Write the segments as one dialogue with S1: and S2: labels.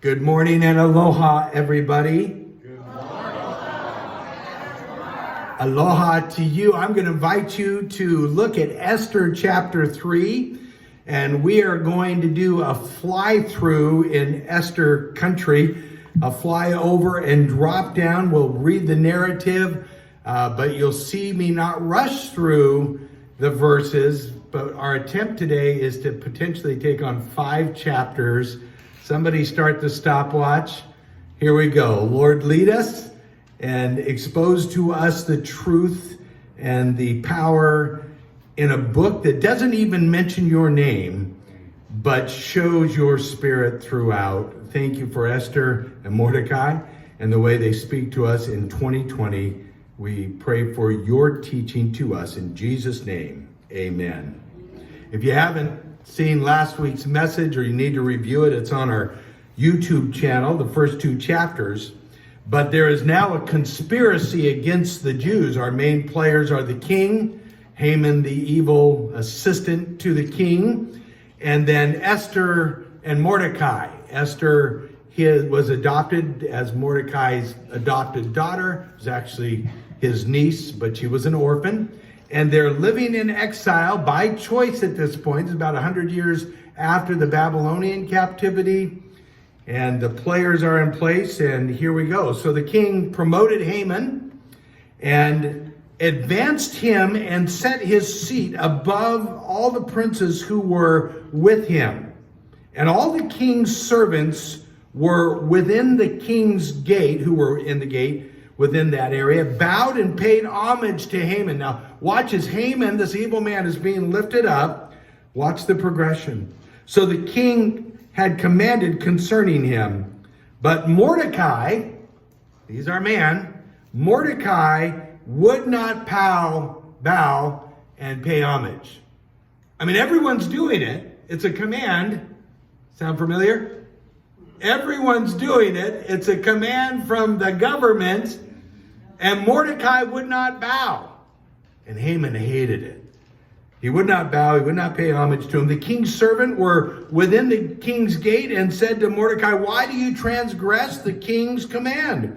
S1: Good morning and aloha, everybody.
S2: Good morning.
S1: Aloha to you. I'm going to invite you to look at Esther chapter 3, and we are going to do a fly-through in Esther country, a fly over and drop down. We'll read the narrative, but you'll see me not rush through the verses, but our attempt today is to potentially take on 5 chapters. Somebody start the stopwatch. Here we go. Lord, lead us and expose to us the truth and the power in a book that doesn't even mention your name, but shows your spirit throughout. Thank you for Esther and Mordecai and the way they speak to us in 2020. We pray for your teaching to us in Jesus' name. Amen. If you haven't seen last week's message or you need to review it, it's on our YouTube channel, the first 2 chapters. But there is now a conspiracy against the Jews. Our main players are the king, Haman, the evil assistant to the king, and then Esther and Mordecai. Esther was adopted as Mordecai's adopted daughter. It was actually his niece, but she was an orphan. And they're living in exile by choice at this point. It's about 100 years after the Babylonian captivity. And the players are in place, and here we go. So the king promoted Haman and advanced him and set his seat above all the princes who were with him. And all the king's servants were within the king's gate, who were in the gate, within that area, bowed and paid homage to Haman. Now, watch as Haman, this evil man, is being lifted up. Watch the progression. So the king had commanded concerning him. But Mordecai, he's our man, Mordecai would not bow and pay homage. I mean, everyone's doing it. It's a command. Sound familiar? Everyone's doing it. It's a command from the government. And Mordecai would not bow. And Haman hated it. He would not bow. He would not pay homage to him. The king's servant were within the king's gate and said to Mordecai, "Why do you transgress the king's command?"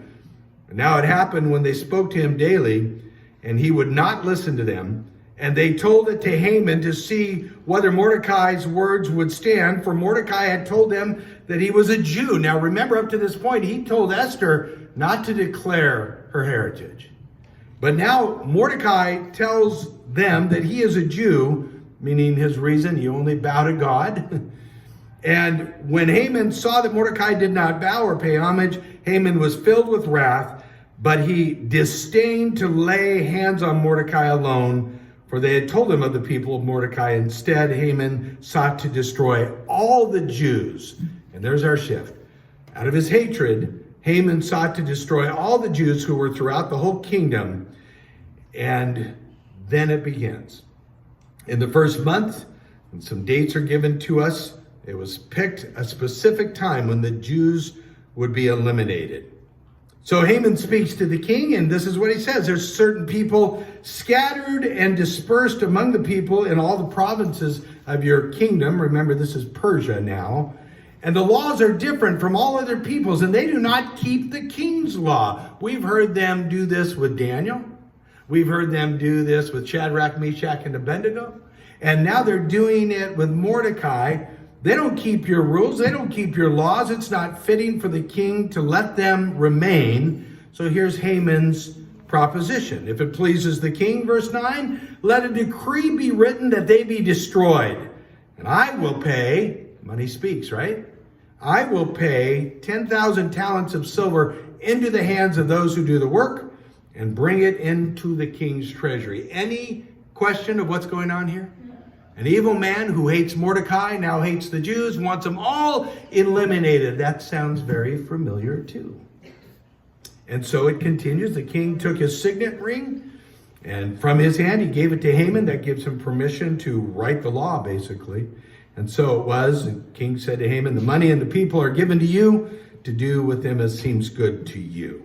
S1: And now it happened when they spoke to him daily, and he would not listen to them. And they told it to Haman to see whether Mordecai's words would stand, for Mordecai had told them that he was a Jew. Now remember, up to this point, he told Esther not to declare her heritage. But now Mordecai tells them that he is a Jew, meaning his reason, he only bowed to God. And when Haman saw that Mordecai did not bow or pay homage, Haman was filled with wrath, but he disdained to lay hands on Mordecai alone, for they had told him of the people of Mordecai. Instead, Haman sought to destroy all the Jews. And there's our shift. Out of his hatred, Haman sought to destroy all the Jews who were throughout the whole kingdom. And then it begins. In the first month, and some dates are given to us, it was picked a specific time when the Jews would be eliminated. So Haman speaks to the king, and this is what he says. There's certain people scattered and dispersed among the people in all the provinces of your kingdom. Remember, this is Persia now. And the laws are different from all other peoples, and they do not keep the king's law. We've heard them do this with Daniel. We've heard them do this with Shadrach, Meshach, and Abednego. And now they're doing it with Mordecai. They don't keep your rules. They don't keep your laws. It's not fitting for the king to let them remain. So here's Haman's proposition. If it pleases the king, verse 9, let a decree be written that they be destroyed. And I will pay, money speaks, right? I will pay 10,000 talents of silver into the hands of those who do the work and bring it into the king's treasury. Any question of what's going on here? An evil man who hates Mordecai, now hates the Jews, wants them all eliminated. That sounds very familiar too. And so it continues. The king took his signet ring, and from his hand he gave it to Haman. That gives him permission to write the law, basically. And so it was. The king said to Haman, "The money and the people are given to you to do with them as seems good to you."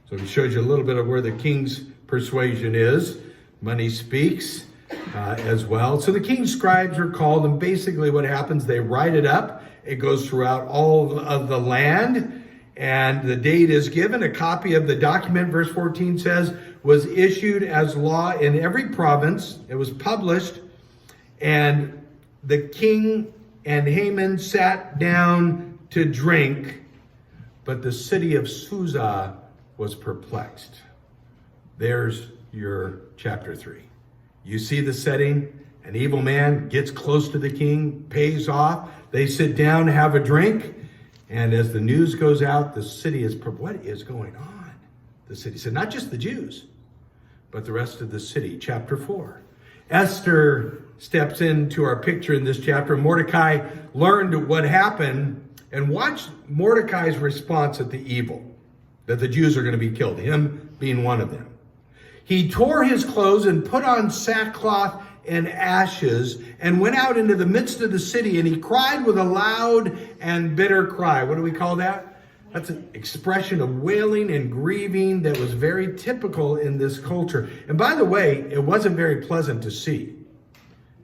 S1: So it shows you a little bit of where the king's persuasion is. Money speaks. as well. So the king's scribes are called, and basically what happens, they write it up. It goes throughout all of the land, and the date is given. A copy of the document, verse 14 says, was issued as law in every province. It was published, and the king and Haman sat down to drink, but the city of Susa was perplexed. There's your chapter 3. You see the setting. An evil man gets close to the king, pays off. They sit down, have a drink. And as the news goes out, the city is, what is going on? The city said, not just the Jews, but the rest of the city. Chapter 4. Esther steps into our picture in this chapter. Mordecai learned what happened, and watch Mordecai's response at the evil, that the Jews are going to be killed, him being one of them. He tore his clothes and put on sackcloth and ashes and went out into the midst of the city, and he cried with a loud and bitter cry. What do we call that? That's an expression of wailing and grieving that was very typical in this culture. And by the way, it wasn't very pleasant to see.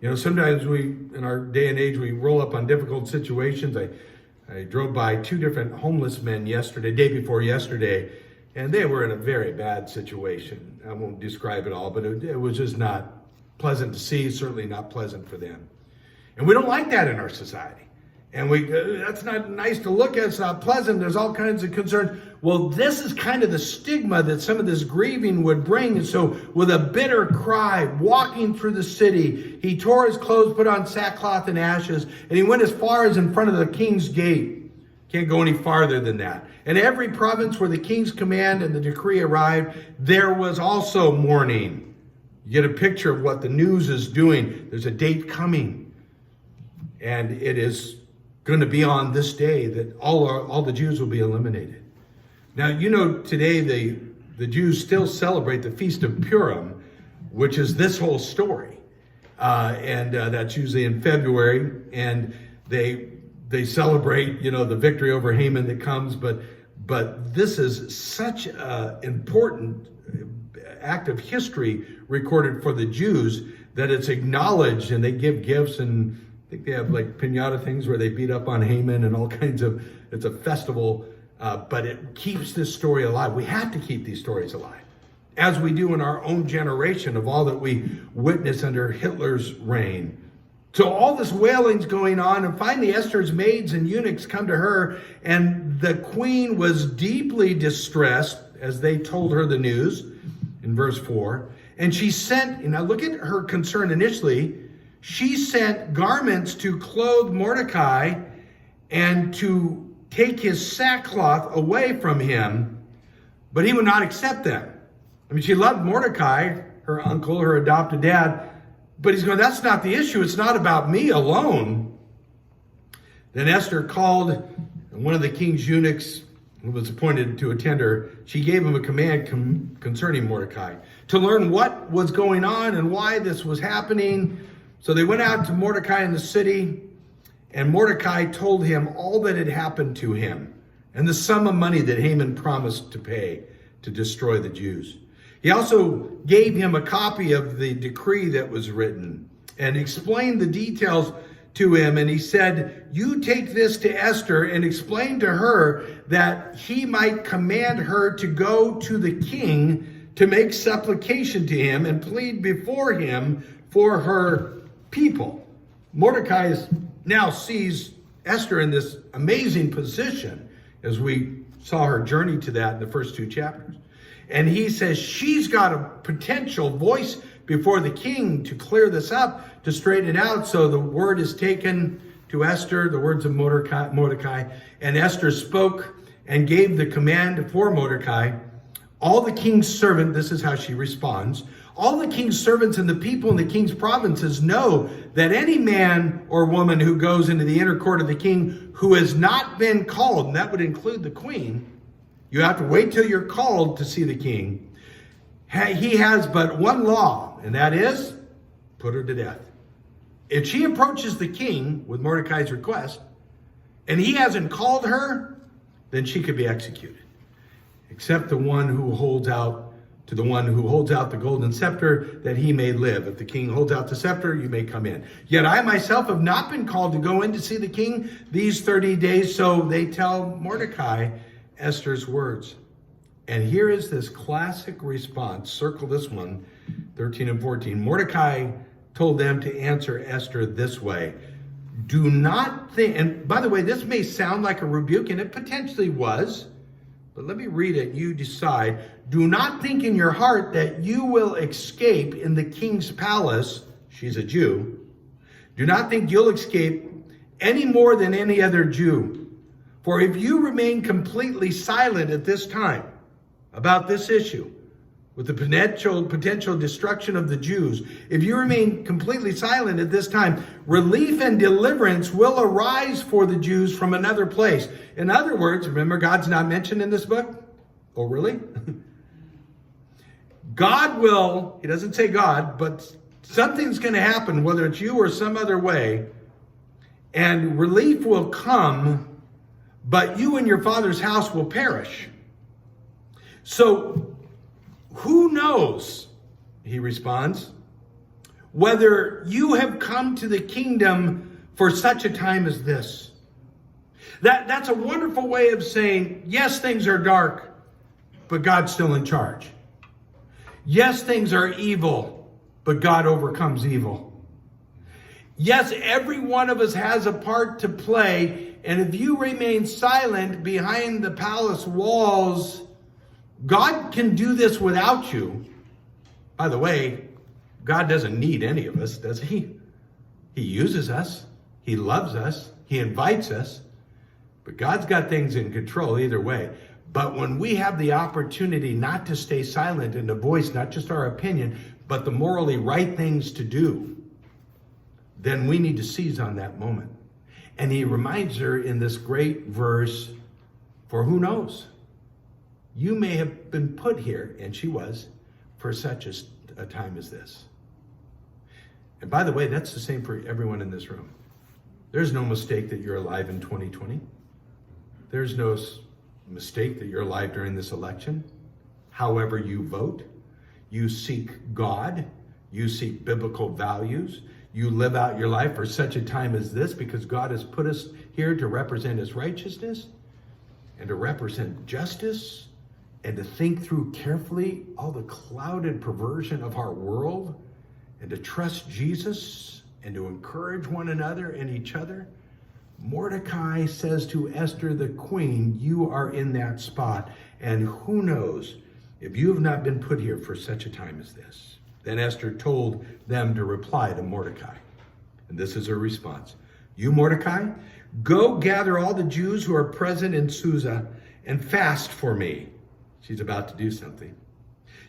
S1: You know, sometimes in our day and age, we roll up on difficult situations. I drove by 2 different homeless men day before yesterday, and they were in a very bad situation. I won't describe it all, but it was just not pleasant to see, certainly not pleasant for them. And we don't like that in our society. And that's not nice to look at, it's not pleasant, there's all kinds of concerns. Well, this is kind of the stigma that some of this grieving would bring. And so with a bitter cry, walking through the city, he tore his clothes, put on sackcloth and ashes, and he went as far as in front of the king's gate. Can't go any farther than that. In every province where the king's command and the decree arrived, there was also mourning. You get a picture of what the news is doing. There's a date coming. And it is going to be on this day that all the Jews will be eliminated. Now, you know, today the Jews still celebrate the Feast of Purim, which is this whole story. And that's usually in February. And they celebrate, you know, the victory over Haman that comes. But this is such an important act of history recorded for the Jews that it's acknowledged, and they give gifts, and I think they have like piñata things where they beat up on Haman and all kinds of, it's a festival, but it keeps this story alive. We have to keep these stories alive, as we do in our own generation of all that we witness under Hitler's reign. So all this wailing's going on, and finally Esther's maids and eunuchs come to her, and the queen was deeply distressed as they told her the news in verse 4. And she sent, now look at her concern initially, she sent garments to clothe Mordecai and to take his sackcloth away from him, but he would not accept them. I mean, she loved Mordecai, her uncle, her adopted dad, but he's going, that's not the issue. It's not about me alone. Then Esther called one of the king's eunuchs who was appointed to attend her. She gave him a command concerning Mordecai to learn what was going on and why this was happening. So they went out to Mordecai in the city, and Mordecai told him all that had happened to him and the sum of money that Haman promised to pay to destroy the Jews. He also gave him a copy of the decree that was written and explained the details to him. And he said, you take this to Esther and explain to her that he might command her to go to the king to make supplication to him and plead before him for her people. Mordecai now sees Esther in this amazing position, as we saw her journey to that in the first 2 chapters. And he says she's got a potential voice before the king to clear this up, to straighten it out. So the word is taken to Esther, the words of Mordecai. And Esther spoke and gave the command for Mordecai. All the king's servants, this is how she responds, all the king's servants and the people in the king's provinces know that any man or woman who goes into the inner court of the king who has not been called, and that would include the queen, you have to wait till you're called to see the king. He has but one law, and that is put her to death. If she approaches the king with Mordecai's request, and he hasn't called her, then she could be executed. Except the one who holds out to the one who holds out the golden scepter, that he may live. If the king holds out the scepter, you may come in. Yet I myself have not been called to go in to see the king these 30 days. So they tell Mordecai Esther's words. And here is this classic response. Circle this one, 13 and 14. Mordecai told them to answer Esther this way. Do not think, and by the way, this may sound like a rebuke, and it potentially was, but let me read it. You decide. Do not think in your heart that you will escape in the king's palace. She's a Jew. Do not think you'll escape any more than any other Jew. For if you remain completely silent at this time about this issue, with the potential destruction of the Jews, if you remain completely silent at this time, relief and deliverance will arise for the Jews from another place. In other words, remember, God's not mentioned in this book? Oh, really? God will, he doesn't say God, but something's going to happen, whether it's you or some other way, and relief will come, but you and your father's house will perish. So, who knows, he responds, whether you have come to the kingdom for such a time as this. That's a wonderful way of saying, yes, things are dark, but God's still in charge. Yes, things are evil, but God overcomes evil. Yes, every one of us has a part to play, and if you remain silent behind the palace walls, God can do this without you. By the way, God doesn't need any of us, does he? He uses us. He loves us. He invites us. But God's got things in control either way. But when we have the opportunity not to stay silent and to voice not just our opinion, but the morally right things to do, then we need to seize on that moment. And he reminds her in this great verse, for who knows? You may have been put here, and she was, for such a time as this. And by the way, that's the same for everyone in this room. There's no mistake that you're alive in 2020. There's no mistake that you're alive during this election. However you vote, you seek God, you seek biblical values, you live out your life for such a time as this because God has put us here to represent his righteousness and to represent justice, and to think through carefully all the clouded perversion of our world, and to trust Jesus, and to encourage one another and each other. Mordecai says to Esther, the queen, you are in that spot, and who knows if you have not been put here for such a time as this. Then Esther told them to reply to Mordecai. And this is her response. You, Mordecai, go gather all the Jews who are present in Susa and fast for me. She's about to do something.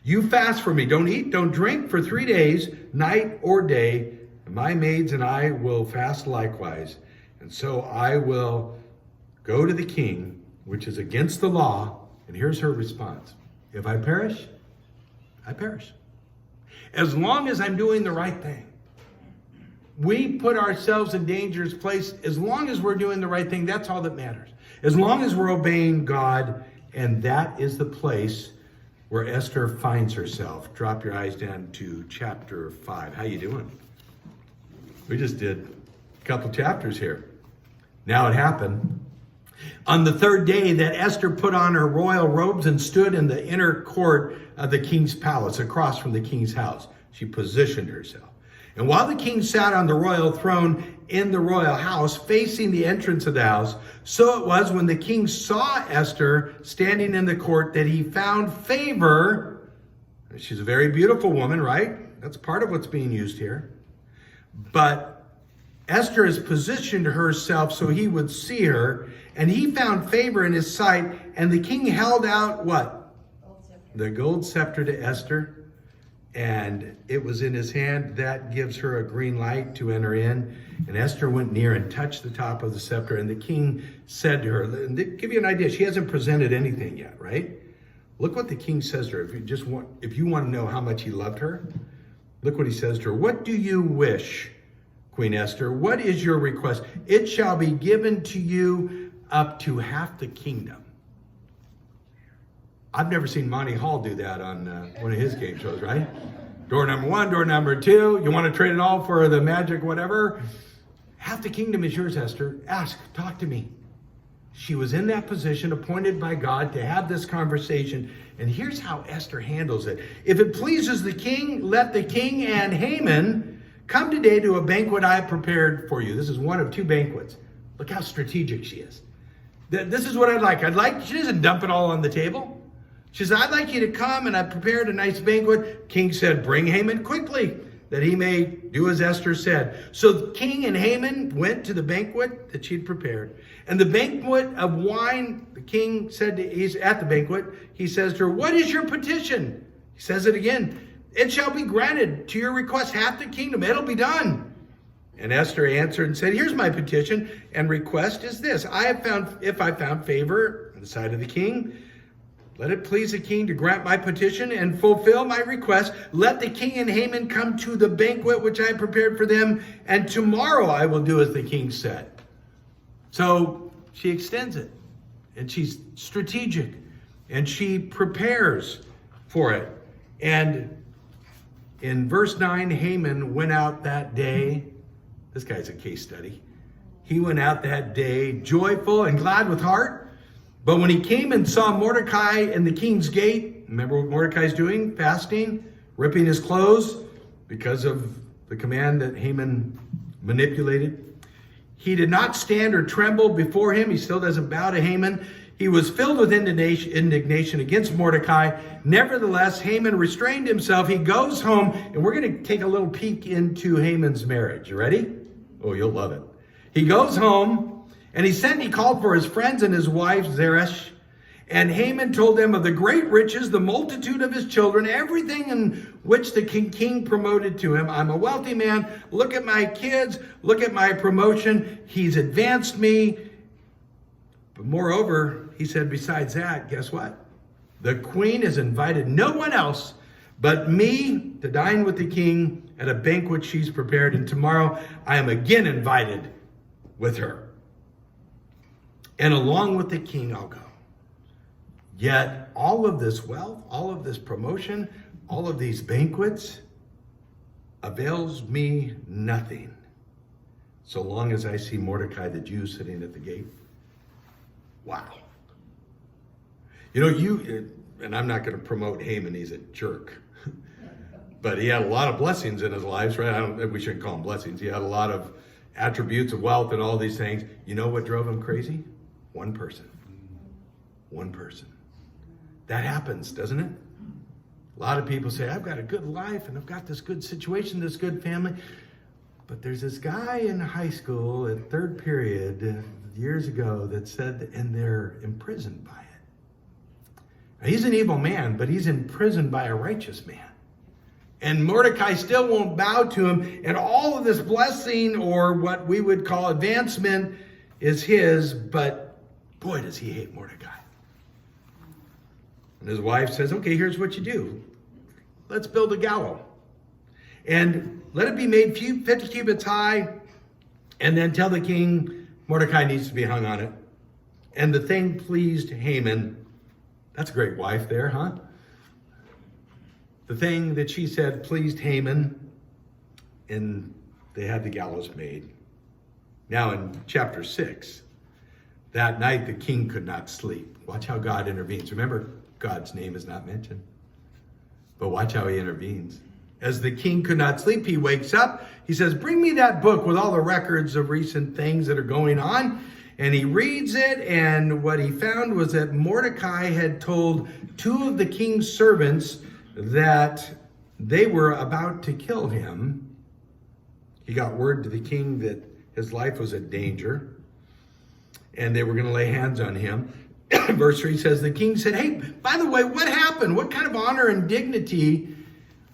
S1: You fast for me. Don't eat, don't drink for 3 days, night or day. And my maids and I will fast likewise. And so I will go to the king, which is against the law. And here's her response. If I perish, I perish. As long as I'm doing the right thing. We put ourselves in dangerous place. As long as we're doing the right thing, that's all that matters. As long as we're obeying God. And that is the place where Esther finds herself. Drop your eyes down to chapter 5. How you doing? We just did a couple chapters here. Now it happened on the third day that Esther put on her royal robes and stood in the inner court of the king's palace across from the king's house. She positioned herself. And while the king sat on the royal throne in the royal house, facing the entrance of the house, so it was when the king saw Esther standing in the court that he found favor. She's a very beautiful woman, right? That's part of what's being used here. But Esther has positioned herself so he would see her, and he found favor in his sight, and the king held out what? The gold scepter to Esther. And it was in his hand. That gives her a green light to enter in. And Esther went near and touched the top of the scepter. And the king said to her, and to give you an idea, she hasn't presented anything yet, right? Look what the king says to her. If you want to know how much he loved her, look what he says to her. What do you wish, Queen Esther? What is your request? It shall be given to you up to half the kingdom. I've never seen Monty Hall do that on one of his game shows, right? Door number 1, door number 2. You want to trade it all for the magic whatever? Half the kingdom is yours, Esther. Ask, talk to me. She was in that position, appointed by God to have this conversation. And here's how Esther handles it. If it pleases the king, let the king and Haman come today to a banquet I have prepared for you. This is one of 2 banquets. Look how strategic she is. This is what I'd like. She doesn't dump it all on the table. She says, I'd like you to come, and I've prepared a nice banquet. King said, bring Haman quickly, that he may do as Esther said. So the king and Haman went to the banquet that she'd prepared. And the banquet of wine, the king said, he's at the banquet, he says to her, what is your petition? He says it again. It shall be granted to your request, half the kingdom. It'll be done. And Esther answered and said, here's my petition and request is this. If I found favor on the side of the king, let it please the king to grant my petition and fulfill my request. Let the king and Haman come to the banquet which I prepared for them, and tomorrow I will do as the king said. So she extends it, and she's strategic, and she prepares for it. And in verse 9, Haman went out that day. This guy's a case study. He went out that day joyful and glad with heart. But when he came and saw Mordecai in the king's gate, remember what Mordecai's doing? Fasting, ripping his clothes because of the command that Haman manipulated. He did not stand or tremble before him. He still doesn't bow to Haman. He was filled with indignation against Mordecai. Nevertheless, Haman restrained himself. He goes home, and we're going to take a little peek into Haman's marriage. You ready? Oh, you'll love it. He goes home. And he called for his friends and his wife, Zeresh. And Haman told them of the great riches, the multitude of his children, everything in which the king promoted to him. I'm a wealthy man. Look at my kids. Look at my promotion. He's advanced me. But moreover, he said, besides that, guess what? The queen has invited no one else but me to dine with the king at a banquet she's prepared. And tomorrow I am again invited with her. And along with the king, I'll go. Yet all of this wealth, all of this promotion, all of these banquets avails me nothing so long as I see Mordecai the Jew sitting at the gate. Wow. You know, and I'm not going to promote Haman, he's a jerk. But he had a lot of blessings in his lives, right? We shouldn't call them blessings. He had a lot of attributes of wealth and all these things. You know what drove him crazy? One person. That happens, doesn't it? A lot of people say, I've got a good life and I've got this good situation, this good family. But there's this guy in high school at 3rd period years ago that said, and they're imprisoned by it. Now, he's an evil man, but he's imprisoned by a righteous man. And Mordecai still won't bow to him. And all of this blessing, or what we would call advancement, is his, but boy, does he hate Mordecai. And his wife says, okay, here's what you do. Let's build a gallows. And let it be made 50 cubits high. And then tell the king Mordecai needs to be hung on it. And the thing pleased Haman. That's a great wife there, huh? The thing that she said pleased Haman. And they had the gallows made. Now in chapter 6. That night, the king could not sleep. Watch how God intervenes. Remember, God's name is not mentioned. But watch how he intervenes. As the king could not sleep, he wakes up. He says, bring me that book with all the records of recent things that are going on. And he reads it. And what he found was that Mordecai had told 2 of the king's servants that they were about to kill him. He got word to the king that his life was in danger. And they were going to lay hands on him. Verse 3 says, the king said, hey, by the way, what happened? What kind of honor and dignity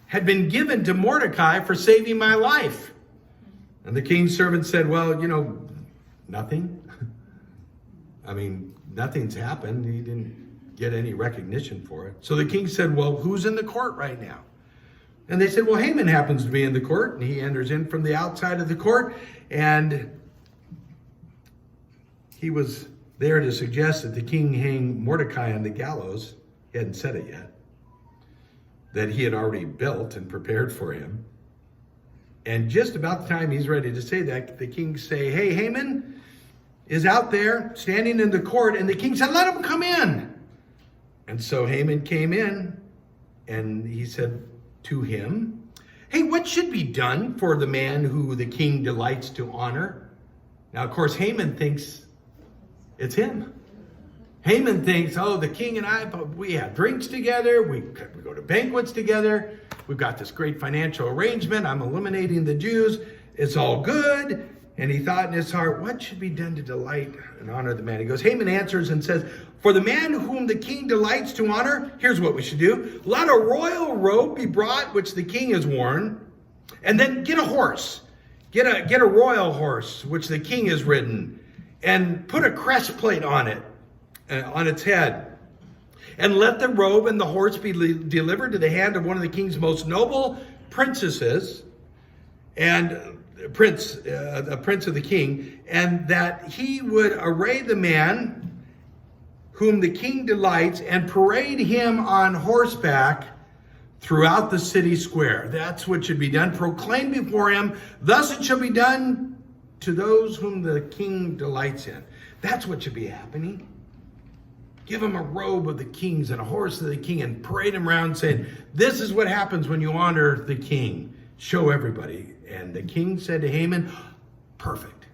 S1: had been given to Mordecai for saving my life? And the king's servant said, well, nothing. I mean, nothing's happened. He didn't get any recognition for it. So the king said, well, who's in the court right now? And they said, well, Haman happens to be in the court. And he enters in from the outside of the court. And he was there to suggest that the king hang Mordecai on the gallows. He hadn't said it yet. That he had already built and prepared for him. And just about the time he's ready to say that, the king say, hey, Haman is out there standing in the court. And the king said, let him come in. And so Haman came in and he said to him, hey, what should be done for the man who the king delights to honor? Now, of course, Haman thinks it's him. Haman thinks, oh, the king and I, we have drinks together. We go to banquets together. We've got this great financial arrangement. I'm eliminating the Jews. It's all good. And he thought in his heart, what should be done to delight and honor the man? He goes, Haman answers and says, for the man whom the king delights to honor, here's what we should do. Let a royal robe be brought, which the king has worn. And then get a horse. Get a royal horse, which the king has ridden. And put a crest plate on it. On its head, and let the robe and the horse be delivered to the hand of one of the king's most noble princesses, and a prince of the king, and that he would array the man whom the king delights and parade him on horseback throughout the city square. That's what should be done. Proclaim before him, thus it shall be done to those whom the king delights in. That's what should be happening. Give him a robe of the kings and a horse of the king and parade him around saying, this is what happens when you honor the king. Show everybody. And the king said to Haman, perfect.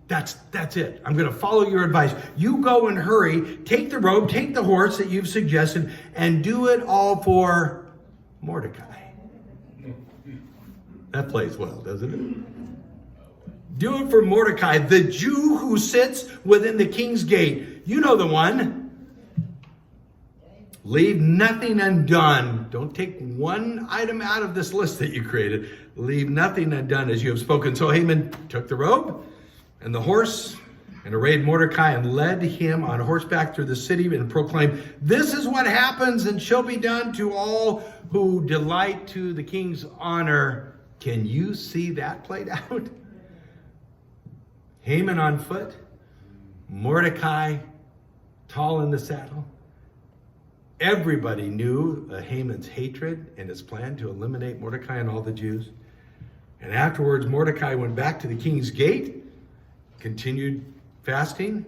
S1: That's it. I'm going to follow your advice. You go and hurry, take the robe, take the horse that you've suggested, and do it all for Mordecai. That plays well, doesn't it? Do it for Mordecai, the Jew who sits within the king's gate. You know the one. Leave nothing undone. Don't take one item out of this list that you created. Leave nothing undone as you have spoken. So Haman took the robe and the horse and arrayed Mordecai and led him on horseback through the city and proclaimed, this is what happens and shall be done to all who delight to the king's honor. Can you see that played out? Haman on foot, Mordecai tall in the saddle. Everybody knew Haman's hatred and his plan to eliminate Mordecai and all the Jews. And afterwards, Mordecai went back to the king's gate, continued fasting,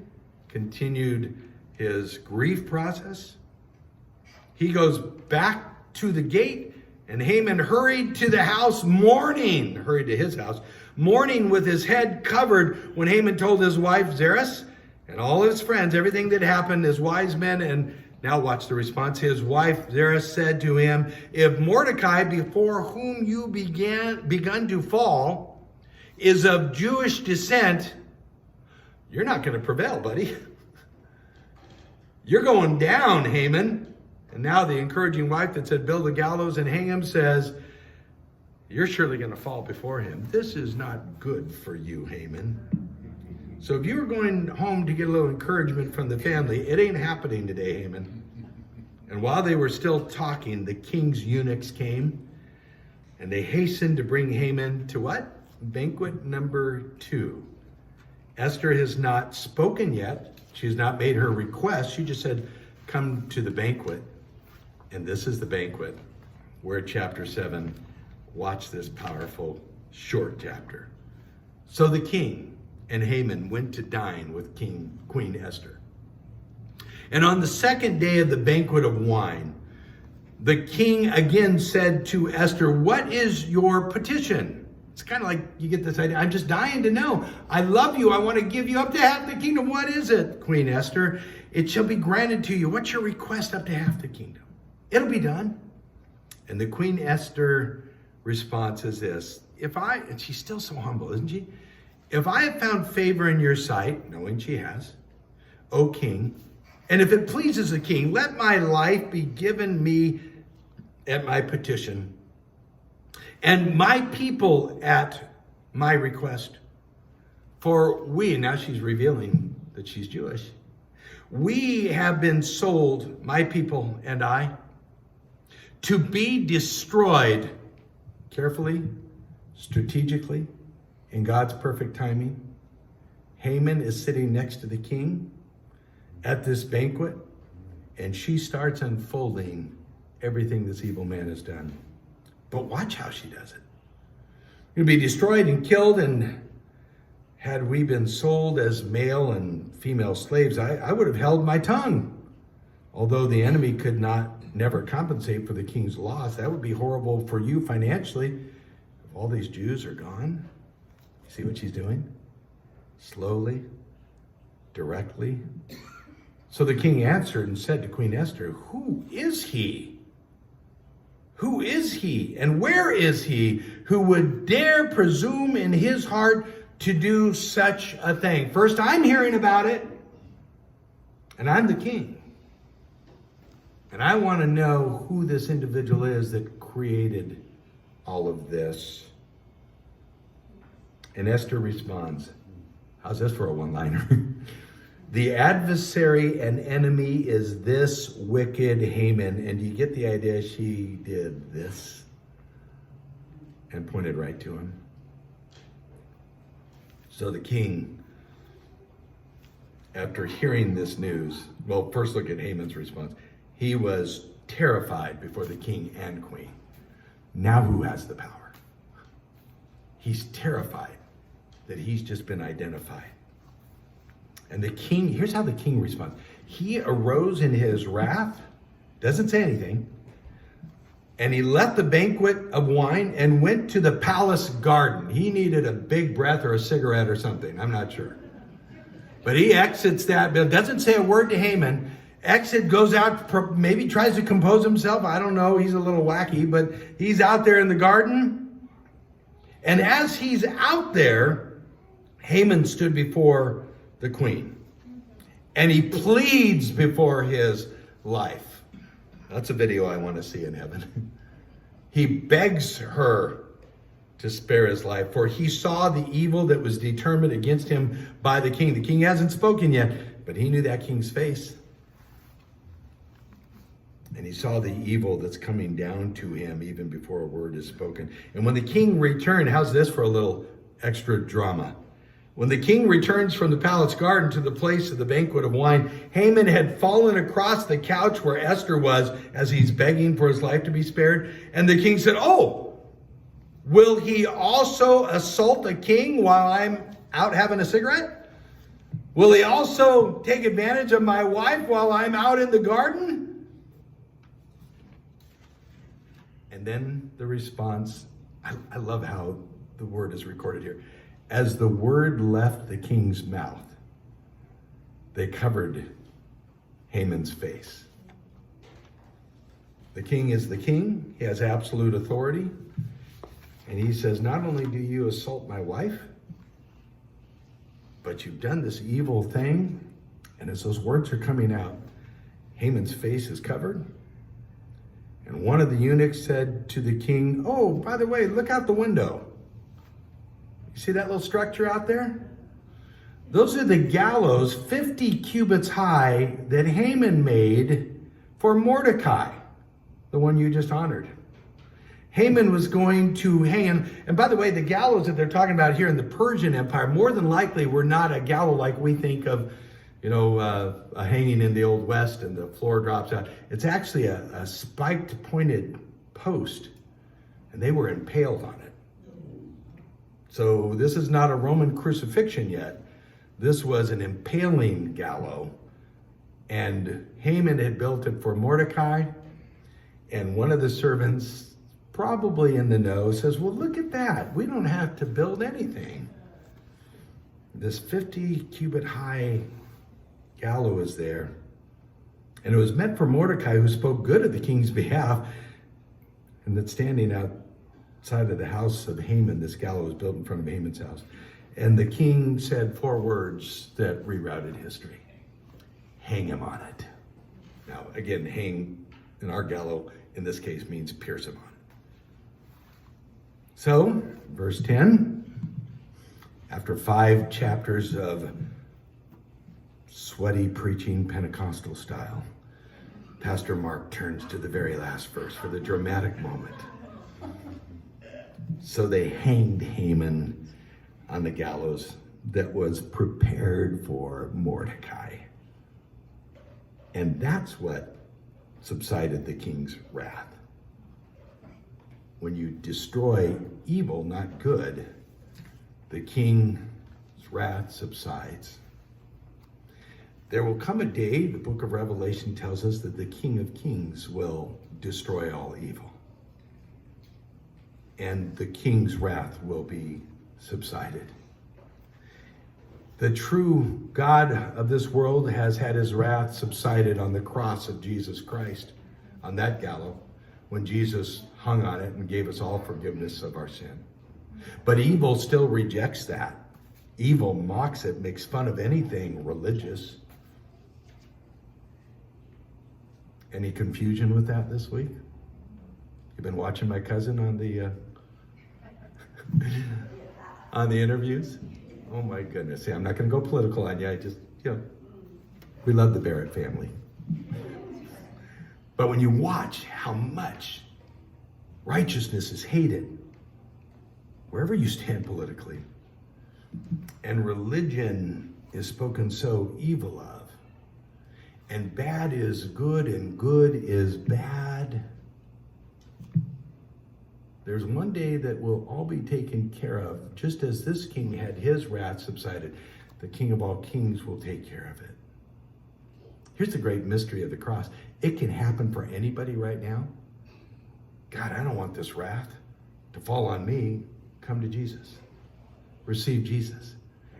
S1: continued his grief process. He goes back to the gate, and Haman hurried to the house hurried to his house, mourning with his head covered when Haman told his wife Zeresh and all his friends everything that happened, his wise men. And now watch the response. His wife Zeresh said to him, if Mordecai, before whom you begun to fall, is of Jewish descent, you're not going to prevail, buddy. You're going down, Haman. And now the encouraging wife that said, build a gallows and hang him, says, you're surely going to fall before him. This is not good for you, Haman. So if you were going home to get a little encouragement from the family, it ain't happening today, Haman. And while they were still talking, the king's eunuchs came, and they hastened to bring Haman to what? Banquet number 2. Esther has not spoken yet. She's not made her request. She just said, come to the banquet. And this is the banquet. We're at chapter 7. Watch this powerful short chapter. So the king and Haman went to dine with Queen Esther. And on the second day of the banquet of wine, the king again said to Esther, what is your petition? It's kind of like you get this idea. I'm just dying to know. I love you. I want to give you up to half the kingdom. What is it, Queen Esther? It shall be granted to you. What's your request up to half the kingdom? It'll be done. And the Queen Esther response is this. And she's still so humble, isn't she? If I have found favor in your sight, knowing she has, O king, and if it pleases the king, let my life be given me at my petition, and my people at my request. For we, now she's revealing that she's Jewish, we have been sold, my people and I, to be destroyed carefully, strategically, in God's perfect timing. Haman is sitting next to the king at this banquet. And she starts unfolding everything this evil man has done. But watch how she does it. You'll be destroyed and killed, and had we been sold as male and female slaves, I would have held my tongue. Although the enemy could never compensate for the king's loss, that would be horrible for you financially. If all these Jews are gone, see what she's doing? Slowly, directly. So the king answered and said to Queen Esther, "Who is he? Who is he? And where is he who would dare presume in his heart to do such a thing?" First, I'm hearing about it, and I'm the king. And I want to know who this individual is that created all of this. And Esther responds, how's this for a one-liner? "The adversary and enemy is this wicked Haman." And you get the idea? She did this and pointed right to him. So the king, after hearing this news, well, first look at Haman's response. He was terrified before the king and queen. Now who has the power? He's terrified that he's just been identified. And the king, here's how the king responds. He arose in his wrath, doesn't say anything, and he left the banquet of wine and went to the palace garden. He needed a big breath or a cigarette or something, I'm not sure. But he exits that, doesn't say a word to Haman, goes out, maybe tries to compose himself. I don't know, he's a little wacky, but he's out there in the garden. And as he's out there, Haman stood before the queen. And he pleads before his life. That's a video I want to see in heaven. He begs her to spare his life, for he saw the evil that was determined against him by the king. The king hasn't spoken yet, but he knew that king's face. And he saw the evil that's coming down to him even before a word is spoken. And when the king returned, how's this for a little extra drama? When the king returns from the palace garden to the place of the banquet of wine, Haman had fallen across the couch where Esther was as he's begging for his life to be spared. And the king said, "Oh, will he also assault the king while I'm out having a cigarette? Will he also take advantage of my wife while I'm out in the garden?" And then the response, I love how the word is recorded here. As the word left the king's mouth, they covered Haman's face. The king is the king. He has absolute authority. And he says, not only do you assault my wife, but you've done this evil thing. And as those words are coming out, Haman's face is covered. And one of the eunuchs said to the king, "Oh, by the way, look out the window. You see that little structure out there? Those are the gallows 50 cubits high that Haman made for Mordecai, the one you just honored." Haman was going to hang him. And by the way, the gallows that they're talking about here in the Persian Empire, more than likely were not a gallows like we think of, a hanging in the Old West and the floor drops out. It's actually a spiked, pointed post, and they were impaled on it. So this is not a Roman crucifixion yet. This was an impaling gallows, and Haman had built it for Mordecai. And one of the servants, probably in the know, says, "Well, look at that. We don't have to build anything. This 50 cubit high gallows is there." And it was meant for Mordecai, who spoke good of the king's behalf, and that standing outside of the house of Haman, this gallows was built in front of Haman's house. And the king said 4 words that rerouted history. "Hang him on it." Now, again, hang in our gallows, in this case, means pierce him on. So, verse 10, after 5 chapters of sweaty preaching Pentecostal style, Pastor Mark turns to the very last verse for the dramatic moment. So they hanged Haman on the gallows that was prepared for Mordecai. And that's what subsided the king's wrath. When you destroy evil, not good, the king's wrath subsides. There will come a day, the book of Revelation tells us, that the King of Kings will destroy all evil. And the king's wrath will be subsided. The true God of this world has had his wrath subsided on the cross of Jesus Christ, on that gallows, when Jesus hung on it and gave us all forgiveness of our sin. But evil still rejects that. Evil mocks it, makes fun of anything religious. Any confusion with that this week? You've been watching my cousin on the on the interviews? Oh my goodness. See, I'm not going to go political on you. I just, we love the Barrett family. But when you watch how much righteousness is hated, wherever you stand politically, and religion is spoken so evil of, and bad is good and good is bad, there's one day that will all be taken care of. Just as this king had his wrath subsided, the King of all kings will take care of it. Here's the great mystery of the cross. It can happen for anybody right now. God, I don't want this wrath to fall on me. Come to Jesus. Receive Jesus.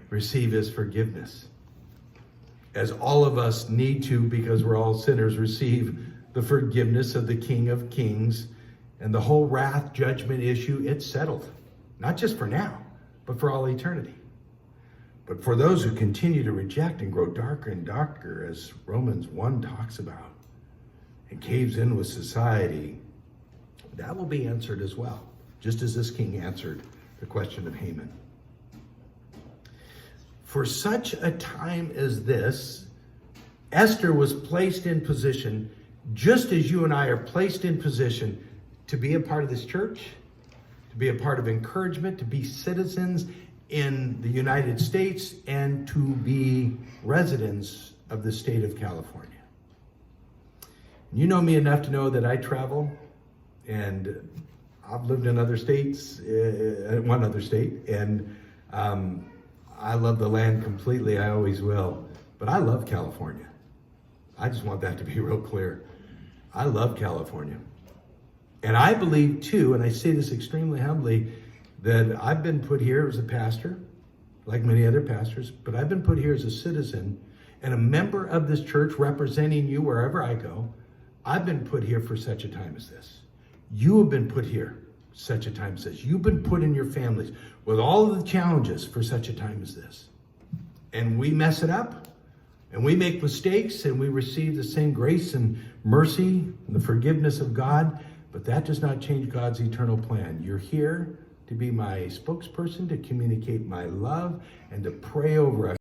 S1: Receive his forgiveness. As all of us need to, because we're all sinners, receive the forgiveness of the King of Kings. And the whole wrath judgment issue, it's settled. Not just for now, but for all eternity. But for those who continue to reject and grow darker and darker, as Romans 1 talks about, and caves in with society, that will be answered as well, just as this king answered the question of Haman. For such a time as this, Esther was placed in position, just as you and I are placed in position to be a part of this church, to be a part of encouragement, to be citizens in the United States, and to be residents of the state of California. You know me enough to know that I travel, and I've lived in other states, one other state, and I love the land completely. I always will. But I love California. I just want that to be real clear. I love California. And I believe too, and I say this extremely humbly, that I've been put here as a pastor, like many other pastors, but I've been put here as a citizen and a member of this church representing you wherever I go. I've been put here for such a time as this. You have been put here such a time as this. You've been put in your families with all of the challenges for such a time as this. And we mess it up, and we make mistakes, and we receive the same grace and mercy and the forgiveness of God. But that does not change God's eternal plan. You're here to be my spokesperson, to communicate my love, and to pray over us.